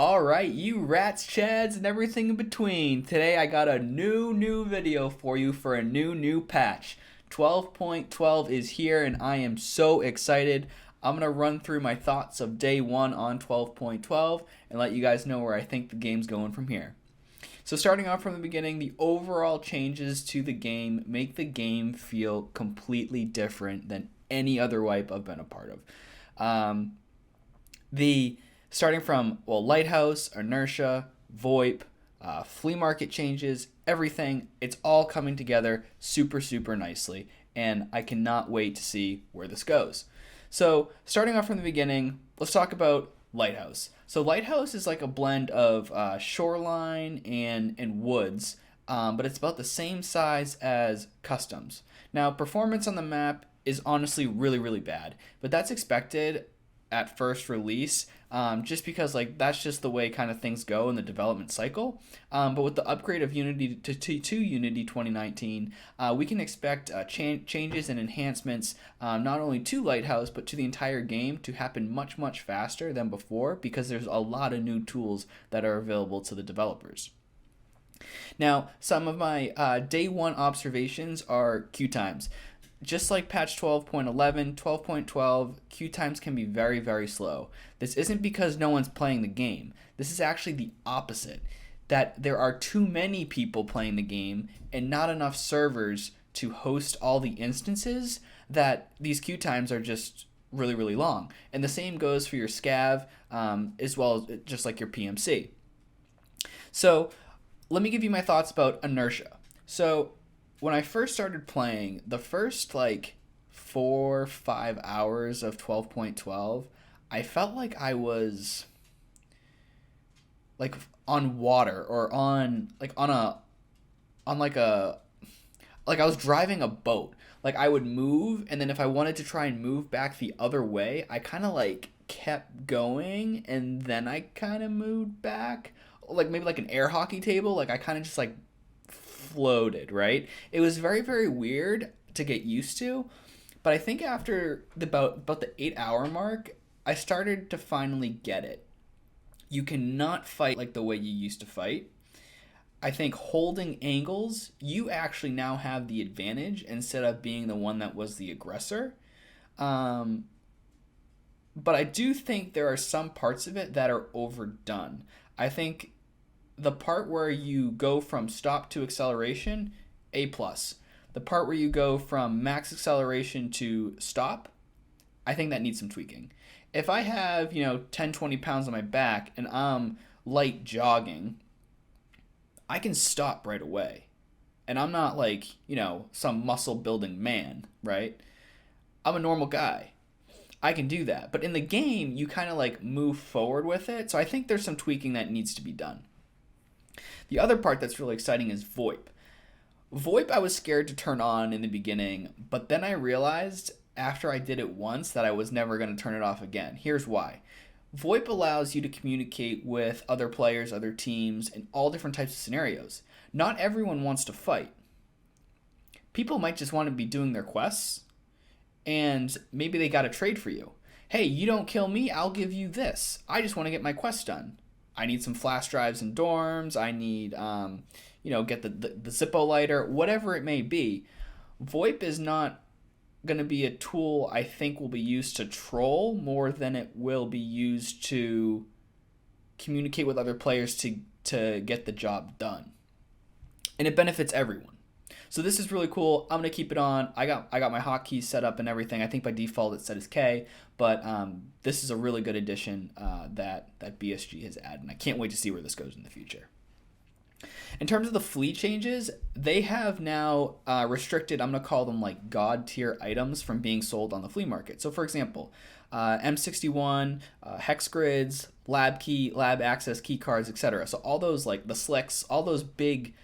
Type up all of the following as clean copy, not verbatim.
All right, you rats, chads, and everything in between. Today I got a new video for you for a new patch. 12.12 is here and I am so excited. I'm going to run through my thoughts of day one on 12.12 and let you guys know where I think the game's going from here. So starting off from the beginning, the overall changes to the game make the game feel completely different than any other wipe I've been a part of. The starting from Lighthouse, Inertia, VOIP, flea market changes, everything. It's all coming together super nicely, and I cannot wait to see where this goes. So starting off from the beginning, let's talk about Lighthouse. So Lighthouse is like a blend of shoreline and woods, but it's about the same size as Customs. Now performance on the map is honestly really bad, but that's expected at first release, just because that's just the way kind of things go in the development cycle. But with the upgrade of Unity to Unity 2019, we can expect changes and enhancements not only to Lighthouse but to the entire game to happen much faster than before, because there's a lot of new tools that are available to the developers. Now, some of my day one observations are queue times. Just like patch 12.11, 12.12, queue times can be very slow. This isn't because no one's playing the game. This is actually the opposite. That there are too many people playing the game and not enough servers to host all the instances, that these queue times are just really long. And the same goes for your scav, as well as just like your PMC. So let me give you my thoughts about Inertia. So when I first started playing, the first 4 or 5 hours of 12.12, I felt like I was on water, or I was driving a boat. Like I would move, and then if I wanted to try and move back the other way, I kind of kept going, and then I kind of moved back, maybe like an air hockey table. I kind of just floated, right? It was very weird to get used to, but I think after about the 8-hour mark, I started to finally get it. You cannot fight like the way you used to fight. I think holding angles, you actually now have the advantage instead of being the one that was the aggressor. But I do think there are some parts of it that are overdone. I think the part where you go from stop to acceleration, A+. The part where you go from max acceleration to stop, I think that needs some tweaking. If I have, 10, 20 pounds on my back and I'm light jogging, I can stop right away. And I'm not some muscle building man, right? I'm a normal guy. I can do that. But in the game, you kind of move forward with it. So I think there's some tweaking that needs to be done. The other part that's really exciting is VoIP. VoIP I was scared to turn on in the beginning, but then I realized after I did it once that I was never going to turn it off again. Here's why. VoIP allows you to communicate with other players, other teams, in all different types of scenarios. Not everyone wants to fight. People might just want to be doing their quests, and maybe they got a trade for you. Hey, you don't kill me, I'll give you this. I just want to get my quest done. I need some flash drives in dorms. I need, get the Zippo lighter, whatever it may be. VoIP is not going to be a tool I think will be used to troll more than it will be used to communicate with other players to get the job done. And it benefits everyone. So this is really cool. I'm going to keep it on. I got my hotkeys set up and everything. I think by default it's set as K, but this is a really good addition that BSG has added, and I can't wait to see where this goes in the future. In terms of the Flea changes, they have now restricted, I'm going to call them god tier items from being sold on the flea market. So for example, M61, hex grids, lab access key cards, etc. So all those the slicks, all those big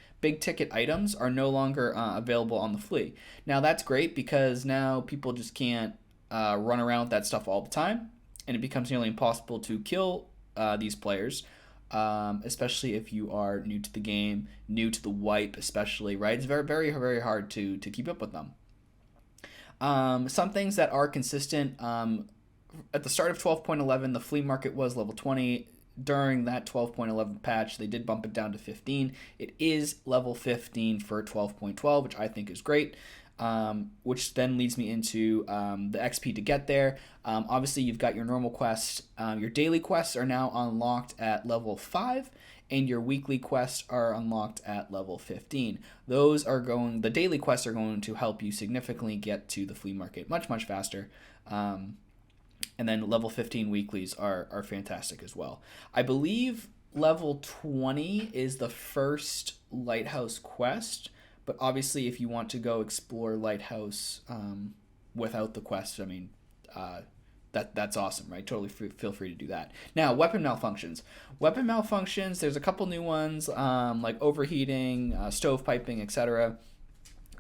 ticket items are no longer available on the Flea. Now that's great because now people just can't run around with that stuff all the time, and it becomes nearly impossible to kill these players, especially if you are new to the game, new to the wipe especially, right? It's very hard to keep up with them. Some things that are consistent, at the start of 12.11, the flea market was level 20. during that 12.11 patch, they did bump it down to 15. It is level 15 for 12.12, which I think is great. Which then leads me into the XP to get there. Obviously, you've got your normal quests. Your daily quests are now unlocked at level 5, and your weekly quests are unlocked at level 15. The daily quests are going to help you significantly get to the flea market much, much faster. And then level 15 weeklies are fantastic as well. I believe level 20 is the first Lighthouse quest, but obviously if you want to go explore Lighthouse without the quest, I mean, that's awesome, right? Totally feel free to do that. Now, weapon malfunctions. Weapon malfunctions, there's a couple new ones, like overheating, stovepiping, etc.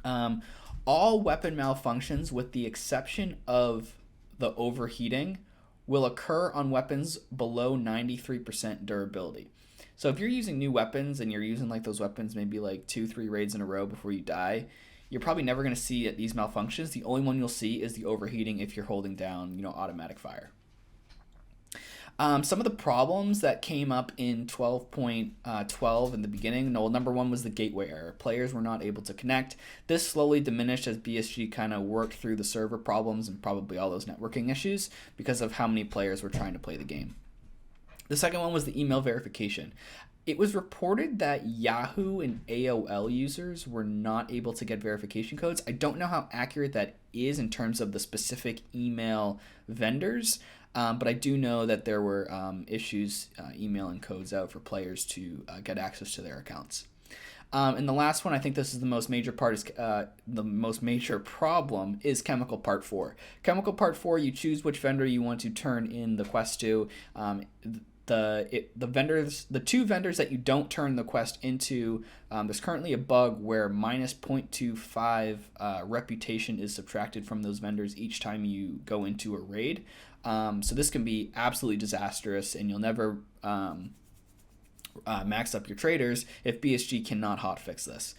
All weapon malfunctions, with the exception of the overheating, will occur on weapons below 93% durability. So if you're using new weapons and you're using like those weapons maybe like 2-3 raids in a row before you die, you're probably never going to see these malfunctions. The only one you'll see is the overheating if you're holding down, automatic fire. Some of the problems that came up in 12.12 in the beginning, number one was the gateway error. Players were not able to connect. This slowly diminished as BSG kind of worked through the server problems and probably all those networking issues because of how many players were trying to play the game. The second one was the email verification. It was reported that Yahoo and AOL users were not able to get verification codes. I don't know how accurate that is in terms of the specific email vendors, but I do know that there were issues emailing codes out for players to get access to their accounts. And the last one, I think this is the most major part, is the most major problem is Chemical Part 4. Chemical Part 4, you choose which vendor you want to turn in the quest to. The two vendors that you don't turn the quest into, there's currently a bug where minus 0.25 reputation is subtracted from those vendors each time you go into a raid. So this can be absolutely disastrous, and you'll never max up your traders if BSG cannot hotfix this.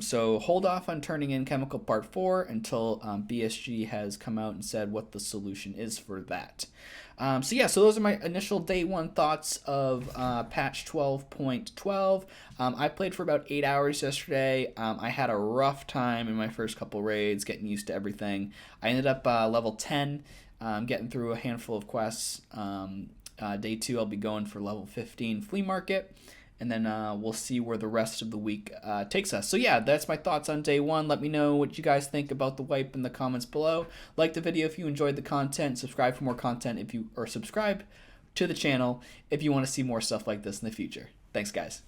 So hold off on turning in Chemical Part 4 until BSG has come out and said what the solution is for that. So those are my initial day one thoughts of patch 12.12. I played for about 8 hours yesterday. I had a rough time in my first couple raids, getting used to everything. I ended up level 10, getting through a handful of quests. Day 2, I'll be going for level 15 flea market, and then we'll see where the rest of the week takes us. So yeah, that's my thoughts on day 1. Let me know what you guys think about the wipe in the comments below. Like the video if you enjoyed the content. Subscribe for more content subscribe to the channel if you want to see more stuff like this in the future. Thanks, guys.